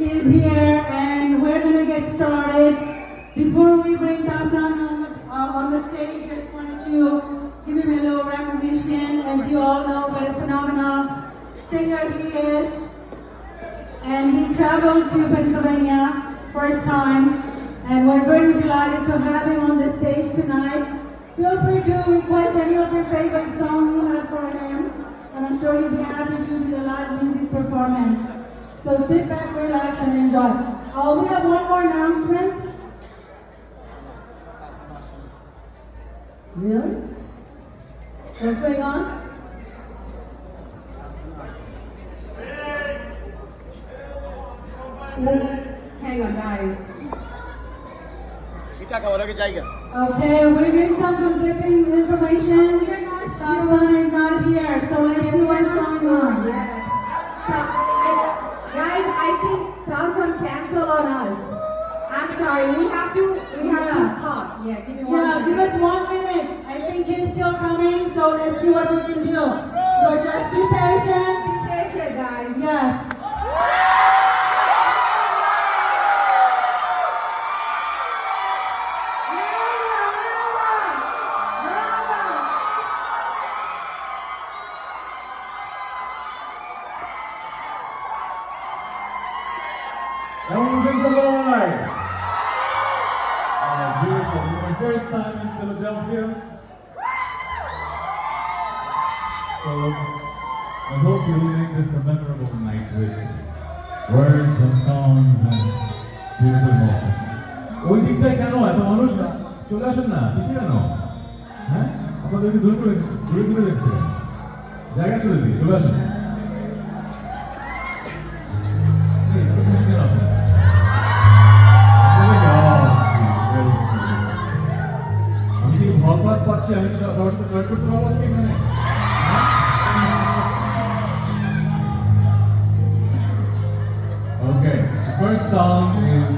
is here, and we're gonna get started. Before we bring Tasan on the stage, just wanted to give him a little recognition. As you all know, what a phenomenal singer he is, and he traveled to Pennsylvania first time, and we're very delighted to have him on the stage tonight. Feel free to request any of your favorite songs you have for him, and I'm sure you'll be happy to do the live music performance. So sit back, relax, and enjoy. We have one more announcement. Really? What's going on? Hang on, guys. Okay, we're getting some conflicting information. Tasan is not here, so let's see what's going on. Guys, I think Tasan canceled on us. I'm sorry, we have to talk. Yeah, give me 1 minute. Give us 1 minute. I think he's still coming, so let's see what we can do. So just be patient. Be patient, guys. Yes. Elms in July! Beautiful. It's my first time in Philadelphia. So I hope you will make this a memorable night with words and songs and beautiful moments. ওই দিকটাই কেন এত মানুষ না চলে আসেন না কিসে কেন হ্যাঁ আপনাদেরকে দূরে দেখছে জায়গা চলে দিই চলে আসেন আমি কি ভর ক্লাস পাচ্ছি আমি করতে পারবো আজকে এখানে Okay, the first song is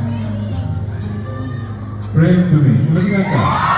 Prem to Me. Should we get that?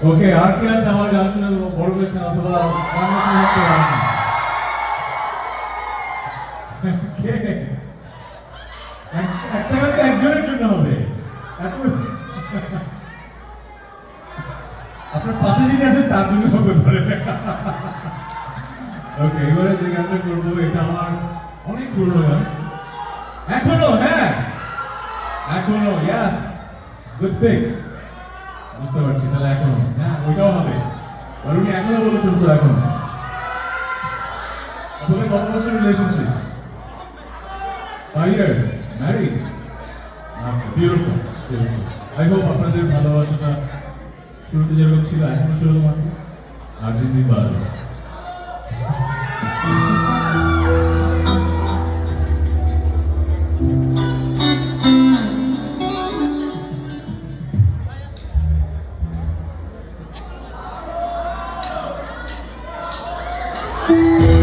ওকে, আর কি আছে আমার গান শুনে বড় হয়েছেন অথবা গান শুনতে পারেন? কে? একটা গান তো একজনের জন্য হবে। আপনার পাশে যিনি আছেন তার জন্য হতে পারে। ওকে, এবারে যে গানটা করবো এটা আমার অনেক পুরনো গান, এখনো, হ্যাঁ এখনো, ইয়াস, গুড পিক, বুঝতে পারছি, তাহলে এখনো, হ্যাঁ ওইটাও হবে। আর উনি এখনো বলেছেন তো এখন। আপনাদের কত বছর রিলেশনশিপ? 5 years, married? আচ্ছা, বিউটিফুল, বিউটিফুল। আই হোপ আপনাদের ভালোবাসাটা শুরুতে যেরকম ছিল এখনো সেরকম আছে, আর দিন দিন বাড়বে। Thank you.